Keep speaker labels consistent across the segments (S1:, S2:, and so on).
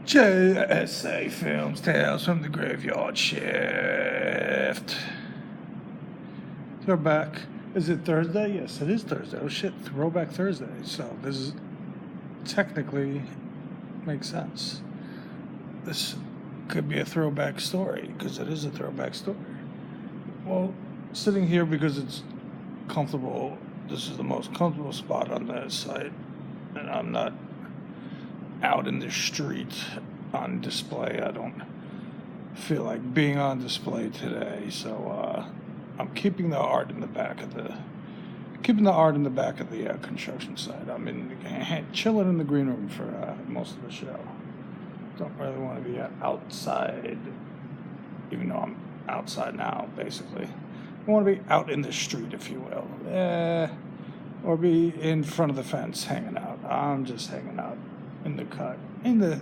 S1: JSA Films, Tales from the Graveyard Shift. Throwback. Is it Thursday? Yes, it is Thursday. Oh shit, Throwback Thursday. So this is technically makes sense. This could be a throwback story because it is a throwback story. Well, sitting here because it's comfortable. This is the most comfortable spot on the site, and I'm not out in the street on display. I don't feel like being on display today, so I'm keeping the art in the back of the construction site. I'm chilling in the green room for most of the show. Don't really want to be outside, even though I'm outside now, basically. I want to be out in the street, if you will, or be in front of the fence hanging out. I'm just hanging out in the cut, in the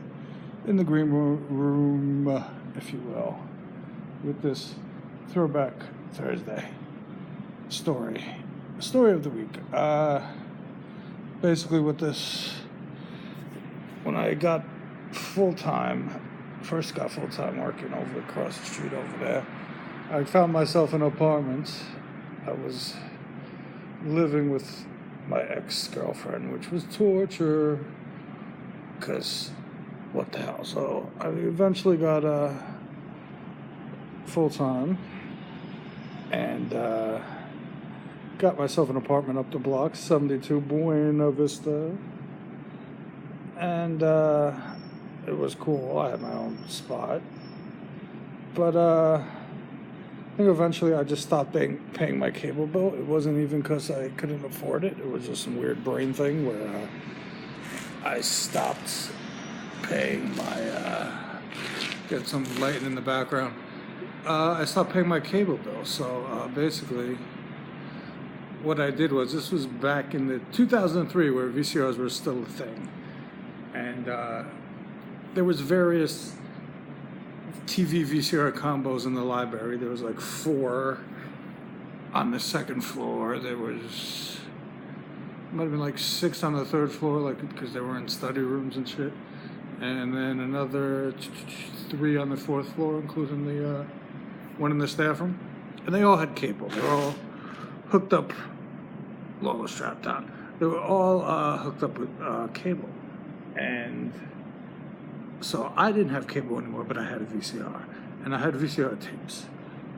S1: green room, if you will, with this Throwback Thursday story of the week. Basically, with this, when I got first got full-time working over across the street over there, I found myself in an apartment. I was living with my ex-girlfriend, which was torture, because what the hell. So I eventually got full-time and got myself an apartment up the block, 72 Buena Vista, and it was cool. I had my own spot, but I think eventually I just stopped paying my cable bill. It wasn't even because I couldn't afford it. It was just some weird brain thing where I stopped paying my, get some lighting in the background. I stopped paying my cable bill. So basically what I did was, this was back in the 2003 where VCRs were still a thing. And there was various TV VCR combos in the library. There was like 4 on the second floor. There was, might have been like 6 on the third floor, like, because they were in study rooms and shit. And then another 3 on the 4th floor, including the one in the staff room. And they all had cable. They were all hooked up, Lola strapped on. They were all hooked up with cable. And so I didn't have cable anymore, but I had a VCR. And I had VCR tapes.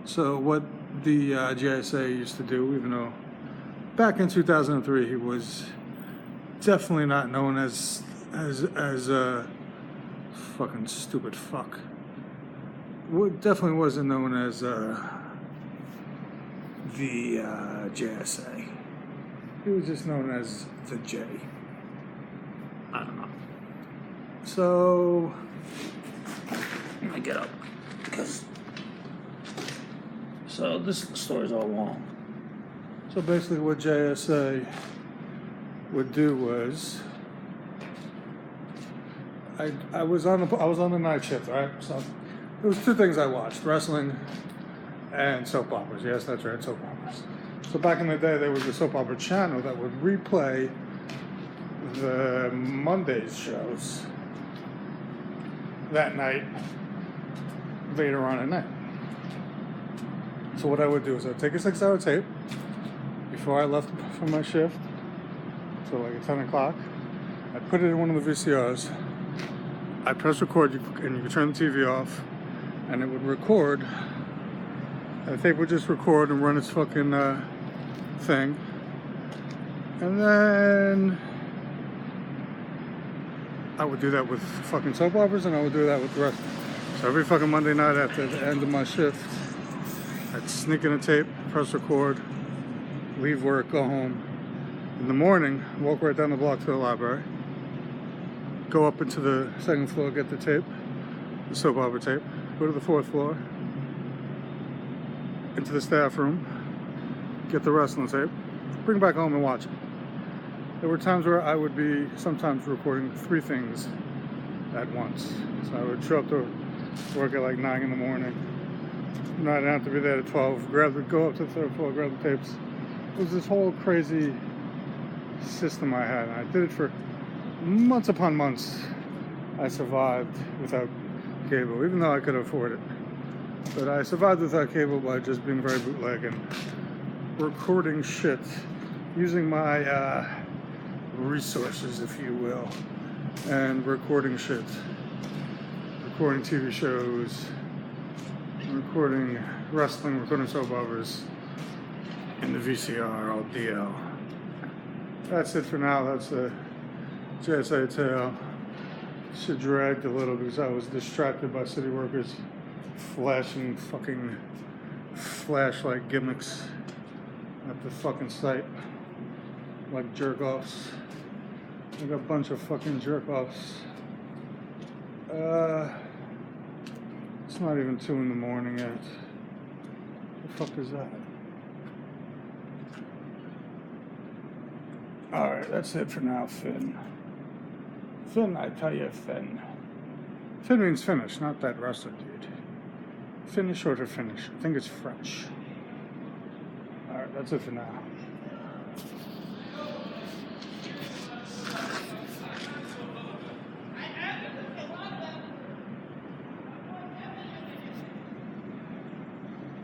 S1: So what the GSA used to do, even though back in 2003 he was definitely not known as a fucking stupid fuck. Definitely wasn't known as the JSA. He was just known as the J. I don't know. So let me get up, because this story's all long. So basically what JSA would do was, I was on the night shift, right? So there was 2 things I watched: wrestling and soap operas. Yes, that's right, soap operas. So back in the day, there was a soap opera channel that would replay the Monday's shows that night, later on at night. So what I would do is I'd take a 6-hour tape before I left from my shift, so like at 10 o'clock. I'd put it in one of the VCRs. I'd press record, and you could turn the TV off, and it would record. And the tape would just record and run its fucking thing. And then I would do that with fucking soap operas, and I would do that with the rest. So every fucking Monday night after the end of my shift, I'd sneak in a tape, press record, leave work, go home. In the morning, walk right down the block to the library, go up into the 2nd floor, get the tape, the soap opera tape, go to the 4th floor, into the staff room, get the wrestling tape, bring it back home and watch it. There were times where I would be sometimes recording 3 things at once. So I would show up to work at like 9 in the morning. No, I didn't have to be there at 12. Go up to the 3rd floor, grab the tapes. It was this whole crazy system I had. And I did it for months upon months. I survived without cable, even though I could afford it. But I survived without cable by just being very bootleg and recording shit, using my resources, if you will, and recording shit, recording TV shows, recording wrestling, recording soap operas in the VCR, all DL. That's it for now. That's the JSA tale. Shit dragged a little because I was distracted by city workers flashing fucking flashlight gimmicks at the fucking site like jerk-offs. Like a bunch of fucking jerk-offs. It's not even 2 in the morning yet. The fuck is that? Alright, that's it for now, Finn. Finn, I tell you, Finn. Finn means finish, not that wrestler dude. Finish or to finish. I think it's French. Alright, that's it for now.